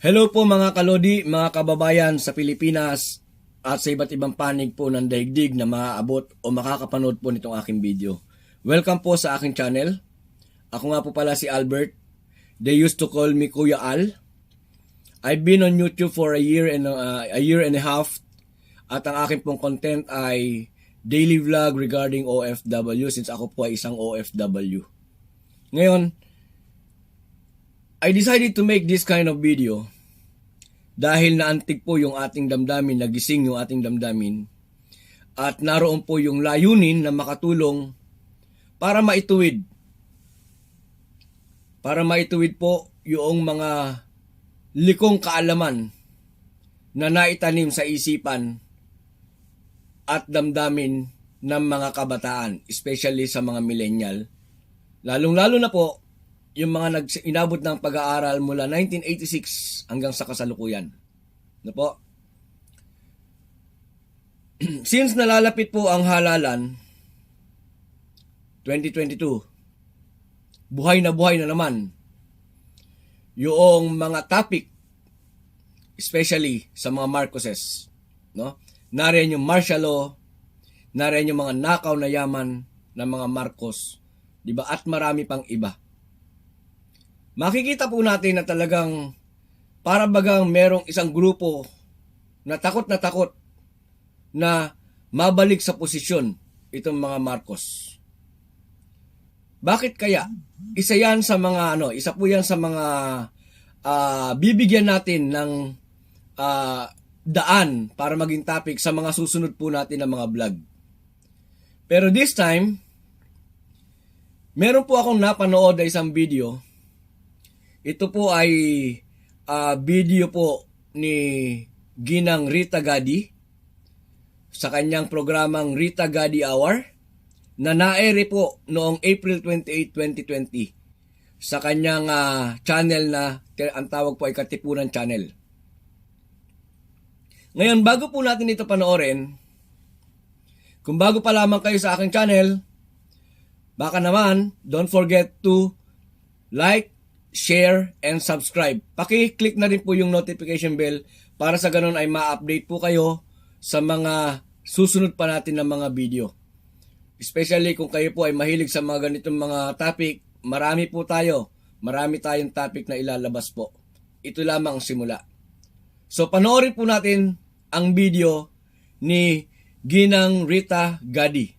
Hello po mga kalodi, mga kababayan sa Pilipinas at sa iba't ibang panig po ng daigdig na maaabot o makakapanood po nitong aking video. Welcome po sa aking channel. Ako nga po pala si Albert. They used to call me Kuya Al. I've been on YouTube for a year and a half at ang aking pong content ay daily vlog regarding OFW since ako po ay isang OFW. Ngayon, I decided to make this kind of video dahil naantig po yung ating damdamin, nagising yung ating damdamin, at naroon po yung layunin na makatulong para maituwid po yung mga likong kaalaman na naitanim sa isipan at damdamin ng mga kabataan, especially sa mga millennial, lalong-lalo na po yung mga inabot ng pag-aaral mula 1986 hanggang sa kasalukuyan. Ano po? Since nalalapit po ang halalan, 2022, buhay na naman yung mga topic, especially sa mga Marcoses. No? Nariyan yung martial law, nariyan yung mga nakaw na yaman ng mga Marcos, diba? At marami pang iba. Makikita po natin na talagang para bagang merong isang grupo na takot na mabalik sa posisyon itong mga Marcos. Bakit kaya? Isa po yan sa mga bibigyan natin ng daan para maging topic sa mga susunod po natin na mga vlog. Pero this time, meron po akong napanood na isang video. Ito po ay video po ni Ginang Rita Gadi sa kanyang programang Rita Gadi Hour na naere po noong April 28, 2020 sa kanyang channel na ang tawag po ay Katipunan Channel. Ngayon, bago po natin ito panoorin, kung bago pa lamang kayo sa aking channel, baka naman, don't forget to like, share, and subscribe. Paki-click na rin po yung notification bell para sa ganun ay ma-update po kayo sa mga susunod pa natin na mga video. Especially kung kayo po ay mahilig sa mga ganitong mga topic, marami tayong topic na ilalabas po. Ito lamang ang simula. So panoorin po natin ang video ni Ginang Rita Gadi.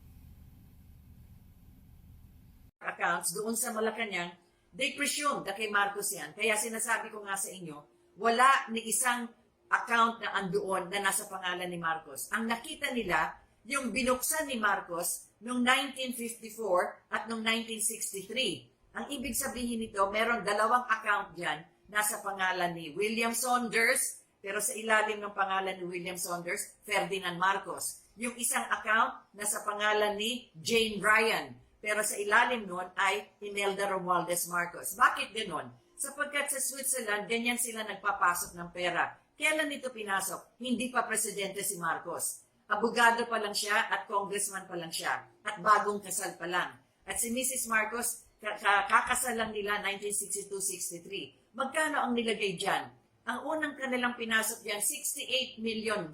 Accounts doon sa Malacanang, they presumed na kay Marcos yan. Kaya sinasabi ko nga sa inyo, wala ni isang account na andoon na nasa pangalan ni Marcos. Ang nakita nila, yung binuksan ni Marcos noong 1954 at noong 1963. Ang ibig sabihin nito, meron dalawang account dyan, nasa pangalan ni William Saunders, pero sa ilalim ng pangalan ni William Saunders, Ferdinand Marcos. Yung isang account, nasa pangalan ni Jane Ryan, pero sa ilalim nun ay Imelda Romualdez Marcos. Bakit ganon? Sapagkat sa Switzerland, ganyan sila nagpapasok ng pera. Kailan ito pinasok? Hindi pa presidente si Marcos. Abogado pa lang siya at congressman pa lang siya. At bagong kasal pa lang. At si Mrs. Marcos, kakasal lang nila 1962-63. Magkano ang nilagay dyan? Ang unang kanilang pinasok dyan, $68 million.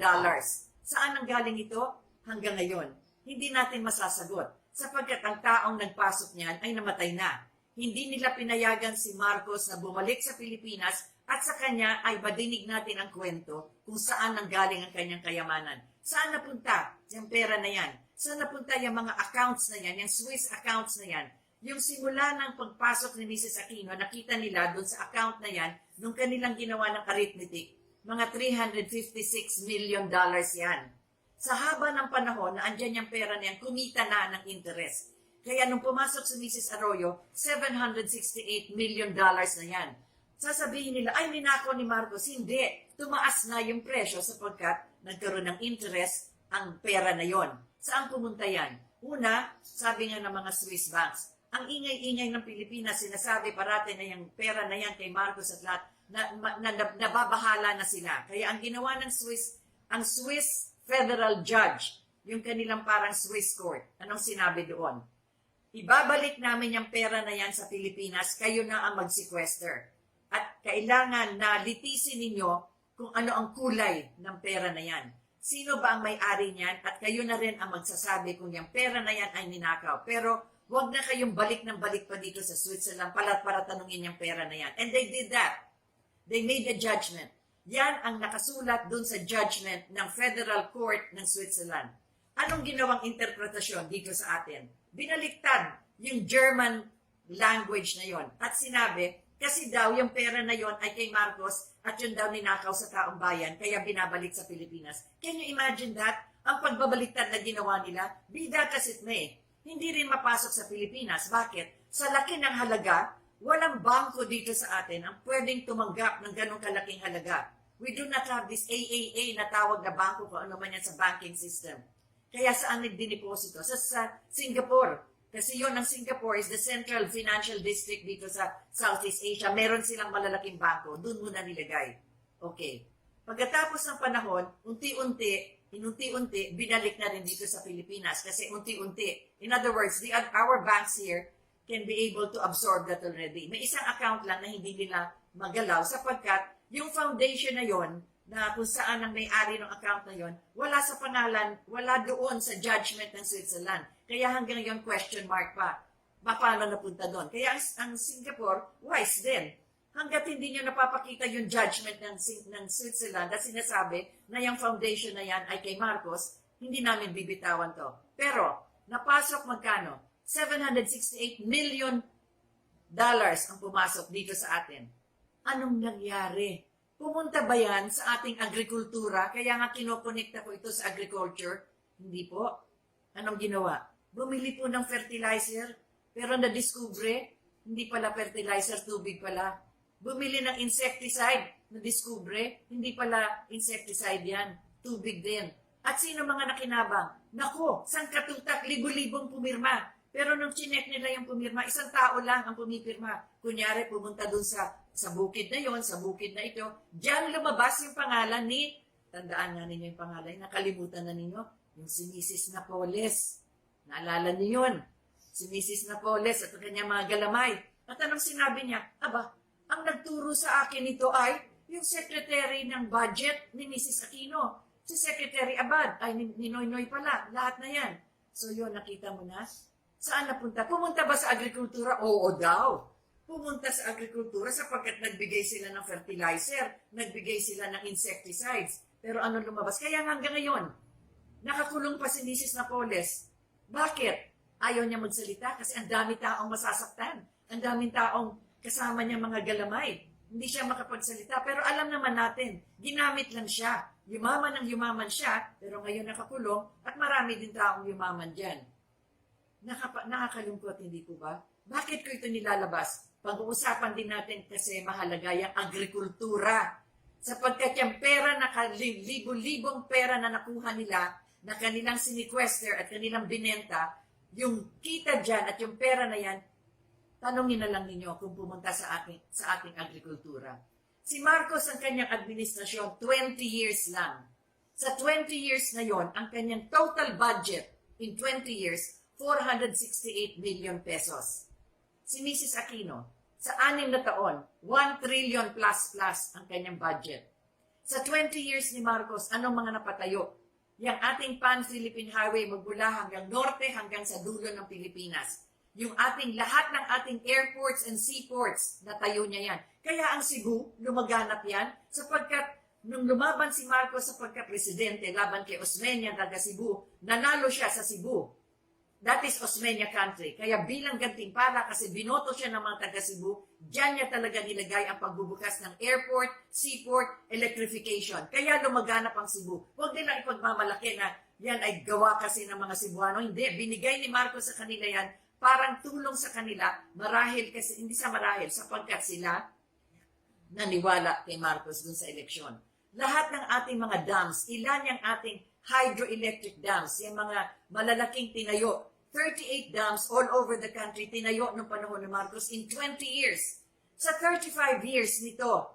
Saan ang galing ito? Hanggang ngayon. Hindi natin masasagot. Sapagkat ang taong nagpasok niyan ay namatay na. Hindi nila pinayagan si Marcos na bumalik sa Pilipinas at sa kanya ay madinig natin ang kwento kung saan nanggaling ang kanyang kayamanan. Saan napunta yung pera na yan? Saan napunta yung mga accounts na yan, yung Swiss accounts na yan? Yung simula ng pagpasok ni Mrs. Aquino, nakita nila doon sa account na yan, nung kanilang ginawa ng arithmetic, mga $356 million yan. Sa haba ng panahon na andyan yung pera na yan, kumita na ng interest. Kaya nung pumasok si Mrs. Arroyo, $768 million na yan. Sasabihin nila, ay ninako ni Marcos. Hindi. Tumaas na yung presyo sapagkat nagkaroon ng interest ang pera na yon. Saan pumunta yan? Una, sabi nga ng mga Swiss banks, ang ingay-ingay ng Pilipinas, sinasabi parati na yung pera na yan kay Marcos at lahat, nababahala na sila. Kaya ang ginawa ng ang Swiss federal judge, yung kanilang parang Swiss court. Anong sinabi doon? Ibabalik namin yung pera na yan sa Pilipinas, kayo na ang mag-sequester. at kailangan na litisin ninyo kung ano ang kulay ng pera na yan. Sino ba ang may-ari niyan? At kayo na rin ang magsasabi kung yung pera na yan ay ninakaw. Pero huwag na kayong balik ng balik pa dito sa Switzerland para tanungin yung pera na yan. And they did that. They made a judgment. Yan ang nakasulat dun sa judgment ng Federal Court ng Switzerland. Anong ginawang interpretasyon dito sa atin? Binaliktad yung German language na yon at sinabi, kasi daw yung pera na yon ay kay Marcos at yun daw ninakaw sa taong bayan, kaya binabalik sa Pilipinas. Can you imagine that? Ang pagbabaliktad na ginawa nila, be that as it may, hindi rin mapasok sa Pilipinas. Bakit? Sa laki ng halaga, walang bangko dito sa atin ang pwedeng tumanggap ng ganong kalaking halaga. We do not have this AAA na tawag na bangko kung ano man yan sa banking system. Kaya saan nagdiniposito? Sa Singapore. Kasi yon ang Singapore is the central financial district dito sa Southeast Asia. Meron silang malalaking bangko. Doon muna nilagay. Okay. Pagkatapos ng panahon, inunti-unti, binalik na rin dito sa Pilipinas. Kasi unti-unti. In other words, our banks here can be able to absorb that already. May isang account lang na hindi nila magalaw sapagkat yung foundation na yon na kung saan ang may-ari ng account na yon, wala sa pangalan, wala doon sa judgment ng Switzerland. Kaya hanggang ngayon question mark pa. Paano napunta doon? Kaya ang Singapore, wise din. Hanggat hindi nyo napapakita yung judgment ng Switzerland at sinasabi na yung foundation na yan ay kay Marcos, hindi namin bibitawan to. Pero, napasok magkano? $768 million ang pumasok dito sa atin. Anong nangyari? Pumunta ba yan sa ating agrikultura? Kaya nga kinokonekta ko ito sa agriculture? Hindi po. Anong ginawa? Bumili po ng fertilizer, pero na-discover, hindi pala fertilizer, tubig pala. Bumili ng insecticide, na-discover, hindi pala insecticide yan, tubig din. At sino mga nakinabang? Naku, sangkatutak, libo-libong pumirma. Pero nung chinek nila yung pumirma, isang tao lang ang pumipirma. Kunyari, pumunta dun sa bukid na yon, sa bukid na ito, diyan lumabas yung pangalan ni, tandaan nga ninyo yung pangalan, nakalimutan na ninyo, yung si Mrs. Napoles. Naalala niyo yun? Si Mrs. Napoles at kanyang mga galamay. At anong sinabi niya? Aba, ang nagturo sa akin ito ay yung secretary ng budget ni Mrs. Aquino. Si Secretary Abad, ay ni Noynoy pala, lahat na yan. So yun, nakita mo na? Saan napunta? Pumunta ba sa agrikultura? Oo daw. Pumunta sa agrikultura sapagkat nagbigay sila ng fertilizer, nagbigay sila ng insecticides. Pero ano lumabas? Kaya hanggang ngayon, nakakulong pa si Mrs. Napoles. Bakit? Ayaw niya magsalita kasi ang dami taong masasaktan. Ang daming taong kasama niya mga galamay. Hindi siya makapagsalita. Pero alam naman natin, ginamit lang siya. Yumaman ang yumaman siya, pero ngayon nakakulong at marami din taong yumaman dyan. Nakakalungkot, hindi po ba? Bakit ko ito nilalabas? Pag-uusapan din natin kasi mahalaga yung agrikultura. Sapagkat yung pera, libo-libong pera na nakuha nila, na kanilang sinikwester at kanilang binenta, yung kita dyan at yung pera na yan, tanongin na lang ninyo kung pumunta sa ating agrikultura. Si Marcos ang kanyang administrasyon, 20 years lang. Sa 20 years na yon, ang kanyang total budget in 20 years, 468 million pesos. Si Mrs. Aquino, sa 6 na taon, 1 trillion plus ang kanyang budget. Sa 20 years ni Marcos, anong mga napatayo? Yang ating Pan-Philippine Highway magmula hanggang norte hanggang sa dulo ng Pilipinas. Yung lahat ng ating airports and seaports, natayo niya yan. Kaya ang Cebu, lumaganap yan, sapagkat nung lumaban si Marcos sa pagka-presidente laban kay Osmeña taga Cebu, nanalo siya sa Cebu. That is Osmeña country. Kaya bilang gantimpala kasi binoto siya ng mga taga Cebu, diyan niya talaga nilagay ang pagbubukas ng airport, seaport, electrification. Kaya lumaganap ang Cebu. Huwag nilang ipagmamalaki na yan ay gawa kasi ng mga Cebuano. Hindi, binigay ni Marcos sa kanila yan, parang tulong sa kanila, marahil kasi, hindi sa marahil, sapagkat sila naniwala kay Marcos dun sa eleksyon. Lahat ng ating mga dams, ilan yung ating hydroelectric dams, yung mga malalaking tinayo, 38 dams all over the country, tinayo noong panahon ni Marcos in 20 years. Sa 35 years nito,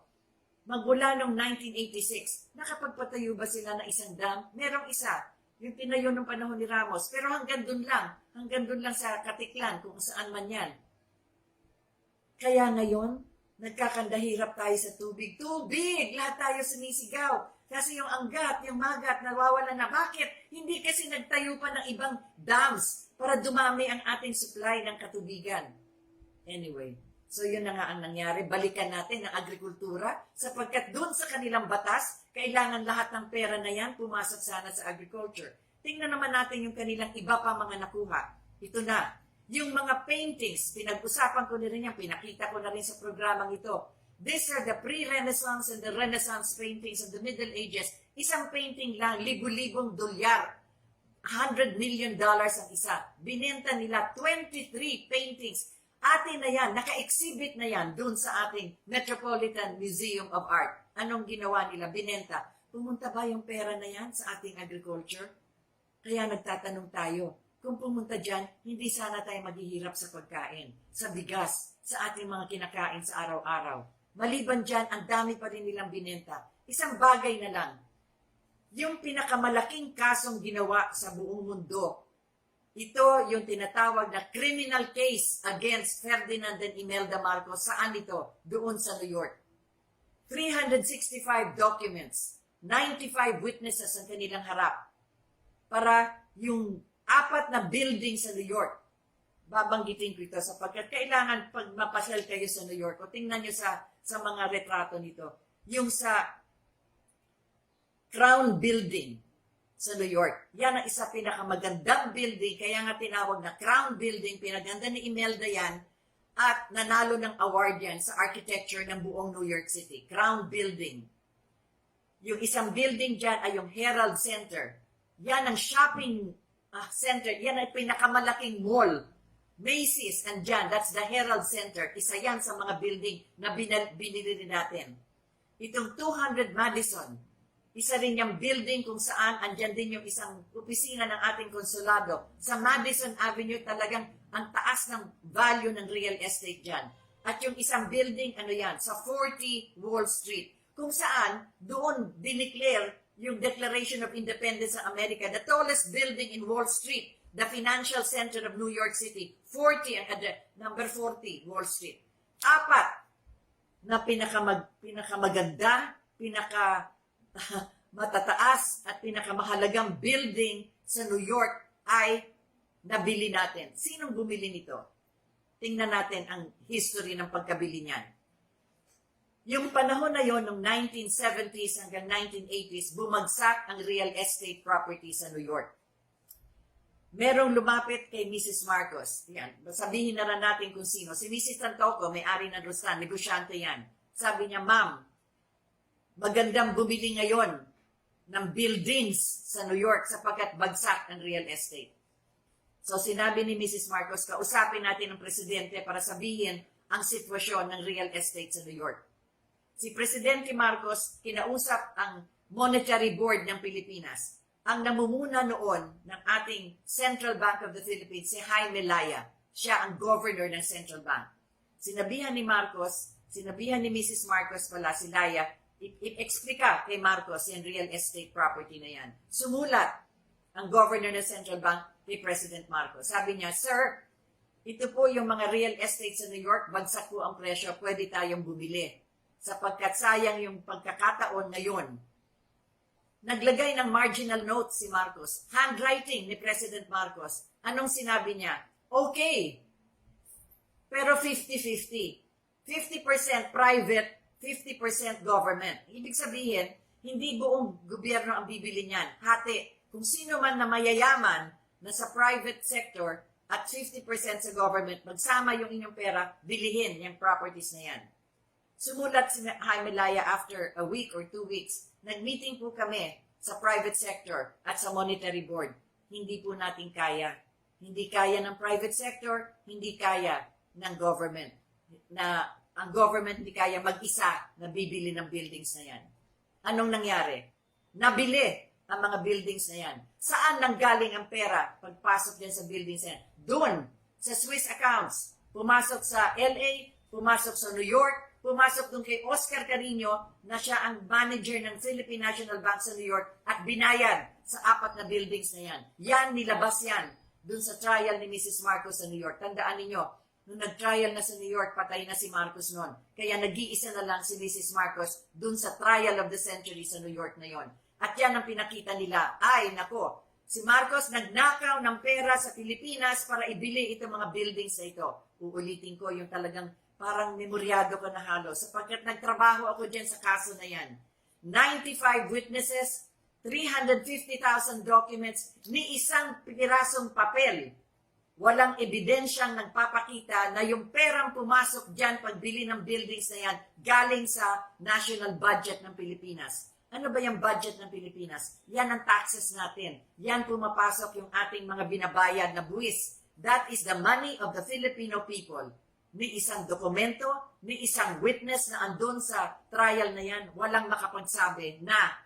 magmula noong 1986, nakapagpatayo ba sila ng isang dam? Merong isa, yung tinayo noong panahon ni Ramos, pero hanggang dun lang sa Katiklan, kung saan man yan. Kaya ngayon, nagkakandahirap tayo sa tubig. Tubig! Lahat tayo sumisigaw. Kasi yung anggat, yung magat, nawawala na. Bakit? Hindi kasi nagtayo pa ng ibang dams para dumami ang ating supply ng katubigan. Anyway, so yun na nga ang nangyari. Balikan natin ang agrikultura sapagkat doon sa kanilang batas, kailangan lahat ng pera na yan pumasok sana sa agriculture. Tingnan naman natin yung kanilang iba pa mga nakuha. Ito na. Yung mga paintings, pinag-usapan ko na rin yan, pinakita ko na rin sa programang ito. These are the pre-Renaissance and the Renaissance paintings of the Middle Ages. Isang painting lang, libu-libong dolyar. $100 million ang isa. Binenta nila 23 paintings. Atin na yan, naka-exhibit na yan doon sa ating Metropolitan Museum of Art. Anong ginawa nila? Binenta. Pumunta ba yung pera na yan sa ating agriculture? Kaya nagtatanong tayo, kung pumunta dyan, hindi sana tayo maghihirap sa pagkain, sa bigas, sa ating mga kinakain sa araw-araw. Maliban dyan, ang dami pa rin nilang binenta. Isang bagay na lang, yung pinakamalaking kasong ginawa sa buong mundo, ito yung tinatawag na criminal case against Ferdinand and Imelda Marcos. Saan ito? Doon sa New York. 365 documents, 95 witnesses ang kanilang harap para yung 4 na building sa New York. Babanggitin ko ito sapagkat kailangan pag mapasyal kayo sa New York o tingnan nyo sa mga retrato nito. Yung sa Crown Building sa New York. Yan ang isa pinakamagandang building. Kaya nga tinawag na Crown Building. Pinaganda ni Imelda yan at nanalo ng award yan sa architecture ng buong New York City. Crown Building. Yung isang building dyan ay yung Herald Center. Yan ang shopping center. Yan ay pinakamalaking mall. Macy's and dyan. That's the Herald Center. Isa yan sa mga building na binili natin. Itong 200 Madison. Isa rin yung building kung saan andyan din yung isang opisina ng ating konsulado. Sa Madison Avenue talagang ang taas ng value ng real estate dyan. At yung isang building, ano yan, sa 40 Wall Street. Kung saan doon dineclare yung Declaration of Independence ng Amerika, the tallest building in Wall Street, the financial center of New York City, 40 ang number 40 Wall Street. 4 na pinakamaganda, matataas at pinakamahalagang building sa New York ay nabili natin. Sinong bumili nito? Tingnan natin ang history ng pagkabili niyan. Yung panahon na yon, noong 1970s hanggang 1980s, bumagsak ang real estate property sa New York. Merong lumapit kay Mrs. Marcos. Yan, sabihin na lang natin kung sino. Si Mrs. Tantoco, may-ari ng Rustan, negosyante yan. Sabi niya, Ma'am, magandang bumili ngayon ng buildings sa New York sapagkat bagsak ang real estate. So sinabi ni Mrs. Marcos, kausapin natin ang presidente para sabihin ang sitwasyon ng real estate sa New York. Si Presidente Marcos, kinausap ang Monetary Board ng Pilipinas. Ang namumuna noon ng ating Central Bank of the Philippines, si Jaime Laya. Siya ang governor ng Central Bank. Sinabihan ni Mrs. Marcos pala, si Laya, i-explika kay Marcos yung real estate property na yan. Sumulat ang governor ng Central Bank kay President Marcos. Sabi niya, Sir, ito po yung mga real estate sa New York, bagsak po ang presyo, pwede tayong bumili. Sapagkat sayang yung pagkakataon ngayon. Naglagay ng marginal note si Marcos. Handwriting ni President Marcos. Anong sinabi niya? Okay, pero 50-50. 50% private, 50% government. Ibig sabihin, hindi buong gobyerno ang bibili niyan. Hati, kung sino man na mayayaman na sa private sector at 50% sa government, magsama yung inyong pera, bilihin yung properties na yan. Sumulat si Jaime Laya after a week or 2 weeks. Nag-meeting po kami sa private sector at sa monetary board. Hindi po natin kaya. Hindi kaya ng private sector, hindi kaya ng government. Ang government hindi kaya mag-isa na bibili ng buildings na yan. Anong nangyari? Nabili ang mga buildings na yan. Saan nanggaling ang pera pagpasok din sa buildings na yan? Doon, sa Swiss accounts. Pumasok sa LA, pumasok sa New York, pumasok doon kay Oscar Carino na siya ang manager ng Philippine National Bank sa New York at binayad sa 4 na buildings na yan. Yan, nilabas yan doon sa trial ni Mrs. Marcos sa New York. Tandaan ninyo, nung nag-trial na sa New York, patay na si Marcos noon. Kaya nag-iisa na lang si Mrs. Marcos dun sa trial of the century sa New York na yon. At yan ang pinakita nila. Ay, nako, si Marcos nagnakaw ng pera sa Pilipinas para ibili itong mga buildings na ito. Uulitin ko yung talagang parang memoryado ko na halos sapagkat nagtrabaho ako dyan sa kaso na yan. 95 witnesses, 350,000 documents, ni isang pirasong papel. Walang ebidensyang nagpapakita na yung perang pumasok dyan pagbili ng buildings na yan galing sa national budget ng Pilipinas. Ano ba yung budget ng Pilipinas? Yan ang taxes natin. Yan pumapasok yung ating mga binabayad na buwis. That is the money of the Filipino people. Ni isang dokumento, ni isang witness na andun sa trial na yan, walang makapagsabi na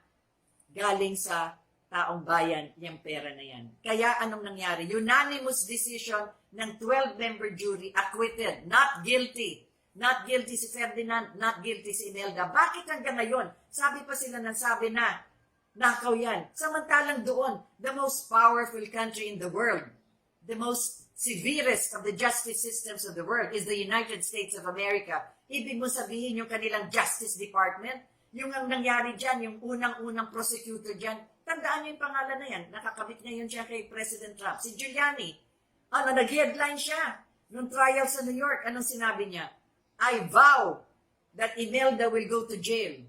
galing sa taong bayan yung pera na yan. Kaya anong nangyari? Unanimous decision ng 12-member jury, acquitted, not guilty. Not guilty si Ferdinand, not guilty si Imelda. Bakit hanggang ngayon? Sabi pa sila ng sabi na, nakaw yan. Samantalang doon, the most powerful country in the world, the most severest of the justice systems of the world is the United States of America. Ibig mo sabihin yung kanilang Justice Department, yung ang nangyari dyan, yung unang-unang prosecutor dyan, tandaan niyo yung pangalan na yan, nakakabit ngayon siya kay President Trump, si Giuliani. Nag-headline siya nung trial sa New York. Anong sinabi niya? I vow that Imelda will go to jail.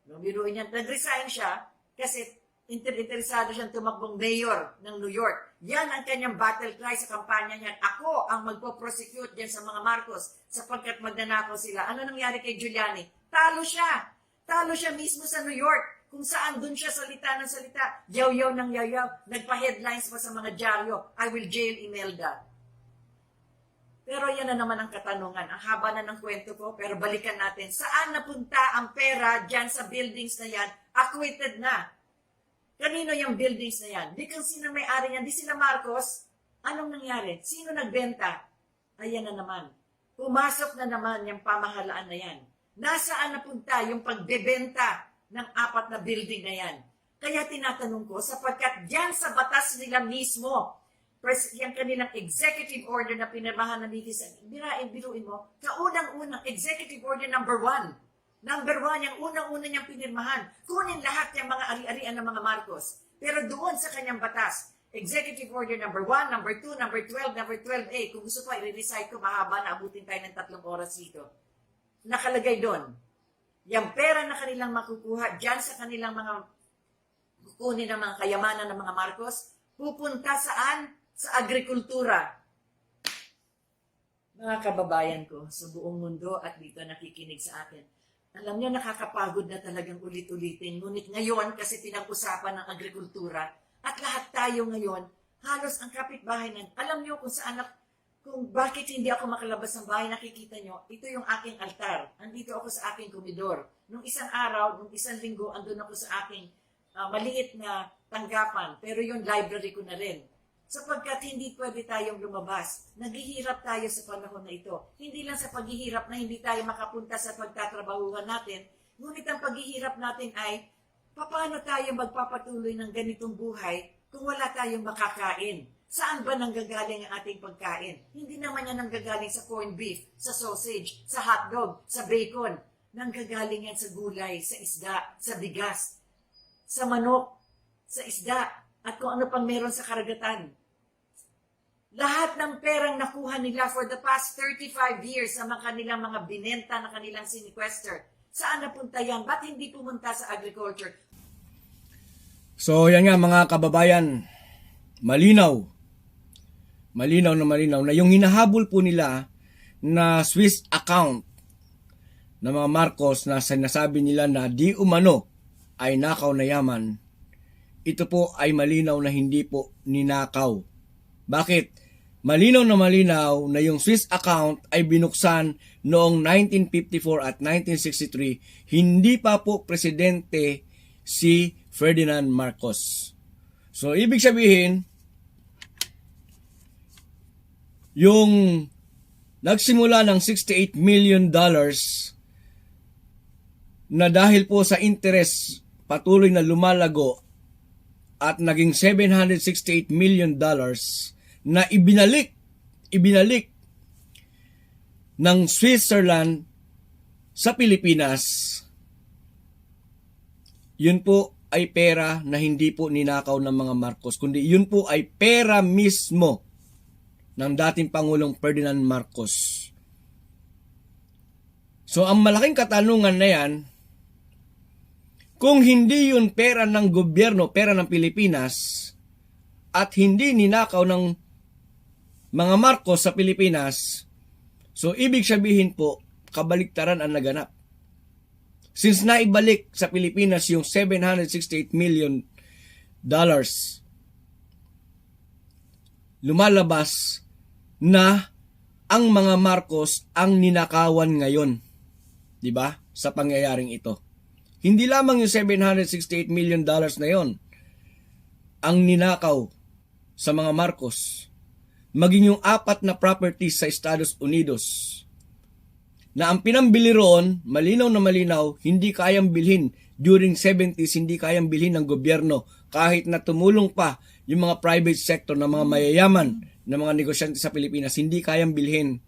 Nung biruin niya, nag-resign siya kasi interesado siyang tumakbong mayor ng New York. Yan ang kanyang battle cry sa kampanya niya. Ako ang magpo-prosecute dyan sa mga Marcos sapagkat magnanakaw sila. Ano nangyari kay Giuliani? Talo siya. Talo siya mismo sa New York kung saan dun siya salita ng salita. Yaw-yaw ng yaw-yaw. Nagpa-headlines pa sa mga dyaryo. I will jail Imelda. Pero yan na naman ang katanungan. Ang haba na ng kwento ko, pero balikan natin. Saan napunta ang pera dyan sa buildings na yan? Acquitted na. Kanino yung buildings na yan? Di kung sino may-ari yan. Di sila Marcos. Anong nangyari? Sino nagbenta? Ayan na naman. Pumasok na naman yung pamahalaan na yan. Nasaan napunta yung pagbebenta ng 4 na building na yan? Kaya tinatanong ko, sapagkat dyan sa batas nila mismo, yung kanilang executive order na pinirmahan ng netizen, biruin mo, kaunang-unang executive order number 1. Number 1, yung unang-una niyang pinirmahan. Kunin lahat yung mga ari-arian ng mga Marcos. Pero doon sa kanyang batas, executive order number 1, number 2, number 12, number 12A, kung gusto ko, i-recite ko, mahaba na abutin tayo ng 3 oras dito. Nakalagay doon, yung pera na kanilang makukuha dyan sa kanilang mga kukunin ng mga kayamanan ng mga Marcos, pupunta saan? Sa agrikultura. Mga kababayan ko sa buong mundo at dito nakikinig sa atin, alam niyo nakakapagod na talagang ulit-ulitin. Ngunit ngayon kasi pinag-usapan ng agrikultura at lahat tayo ngayon, halos ang kapitbahay na, alam niyo kung bakit hindi ako makalabas ng bahay, nakikita niyo, ito yung aking altar. Andito ako sa aking komedor. Nung isang araw, nung isang linggo, andun ako sa aking maliit na tanggapan. Pero yung library ko na rin. Sapagkat hindi pwede tayong lumabas. Naghihirap tayo sa panahon na ito. Hindi lang sa paghihirap na hindi tayo makapunta sa pagtatrabahuhan natin, ngunit ang paghihirap natin ay, paano tayo magpapatuloy ng ganitong buhay kung wala tayong makakain? Saan ba nanggagaling ang ating pagkain? Hindi naman yan nanggagaling sa corned beef, sa sausage, sa hotdog, sa bacon. Nanggagaling yan sa gulay, sa isda, sa bigas, sa manok, sa isda, at kung ano pang meron sa karagatan. Lahat ng perang nakuha nila for the past 35 years sa kanilang mga binenta na kanilang siniquester, saan napunta yan? Ba't hindi pumunta sa agriculture? So yan nga mga kababayan, malinaw na yung hinahabol po nila na Swiss account ng mga Marcos na sinasabi nila na di umano ay nakaw na yaman, ito po ay malinaw na hindi po ninakaw. Bakit? Malinaw na yung Swiss account ay binuksan noong 1954 at 1963, hindi pa po presidente si Ferdinand Marcos. So, ibig sabihin, yung nagsimula ng $68 million na dahil po sa interest patuloy na lumalago at naging $768 million na ibinalik ng Switzerland sa Pilipinas, yun po ay pera na hindi po ninakaw ng mga Marcos, kundi yun po ay pera mismo ng dating Pangulong Ferdinand Marcos. So ang malaking katanungan na yan, kung hindi yun pera ng gobyerno, pera ng Pilipinas, at hindi ninakaw ng mga Marcos sa Pilipinas, so ibig sabihin po, kabaliktaran ang naganap. Since naibalik sa Pilipinas yung $768 million, lumalabas na ang mga Marcos ang ninakawan ngayon. 'Di ba? Sa pangyayaring ito. Hindi lamang yung $768 million na yon ang ninakaw sa mga Marcos, maging yung 4 na properties sa Estados Unidos na ang pinambili roon, malinaw na malinaw, hindi kayang bilhin during 70s, hindi kayang bilhin ng gobyerno kahit na tumulong pa yung mga private sector na mga mayayaman na mga negosyante sa Pilipinas, hindi kayang bilhin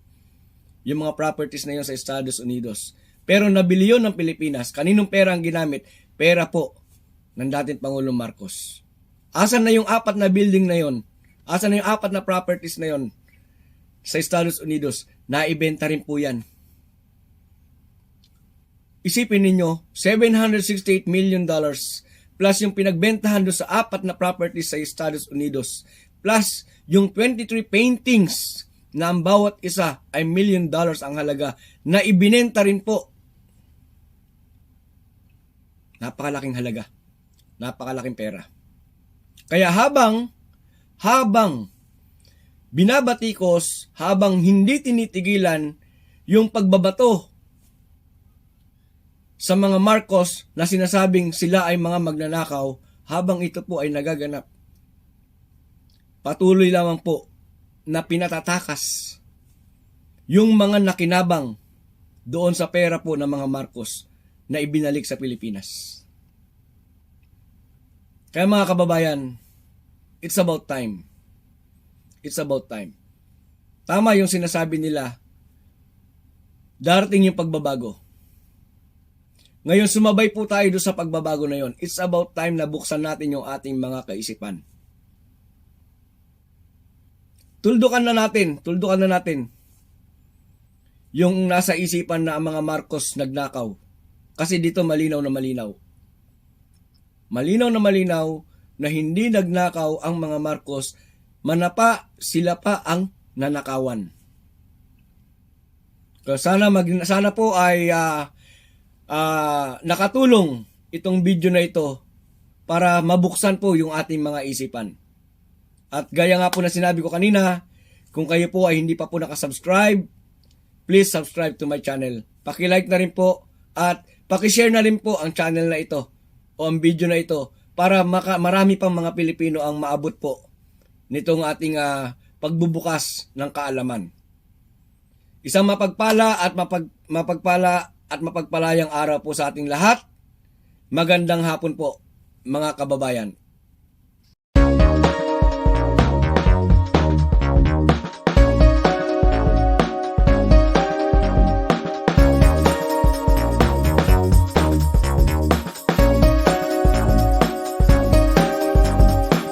yung mga properties na yun sa Estados Unidos. Pero nabili yun ng Pilipinas. Kaninong pera ang ginamit? Pera po ng dating Pangulong Marcos. Asan na yung 4 na building na yon? Asan na yung 4 na properties na yon sa Estados Unidos? Naibenta rin po yan. Isipin ninyo, $768 million plus yung pinagbentahan doon sa 4 na properties sa Estados Unidos plus yung 23 paintings na ang bawat isa ay $1 million ang halaga na ibinenta rin po. Napakalaking halaga. Napakalaking pera. Kaya habang binabatikos, habang hindi tinitigilan yung pagbabato sa mga Marcos na sinasabing sila ay mga magnanakaw, habang ito po ay nagaganap, patuloy lamang po na pinatatakas yung mga nakinabang doon sa pera po ng mga Marcos na ibinalik sa Pilipinas. Kaya mga kababayan, it's about time. It's about time. Tama yung sinasabi nila, darating yung pagbabago. Ngayon, sumabay po tayo doon sa pagbabago na yon. It's about time na buksan natin yung ating mga kaisipan. Tuldukan na natin yung nasa isipan na ang mga Marcos nagnakaw. Kasi dito malinaw na malinaw. Malinaw na malinaw na hindi nagnakaw ang mga Marcos, manapa sila pa ang nanakawan. So sana po ay nakatulong itong video na ito para mabuksan po yung ating mga isipan. At gaya nga po na sinabi ko kanina, kung kayo po ay hindi pa po nakasubscribe, please subscribe to my channel. Paki-like na rin po at paki-share na rin po ang channel na ito o ang video na ito para marami pang mga Pilipino ang maabot po nitong ating pagbubukas ng kaalaman. Isang mapagpala at mapagpalayang araw po sa ating lahat. Magandang hapon po mga kababayan.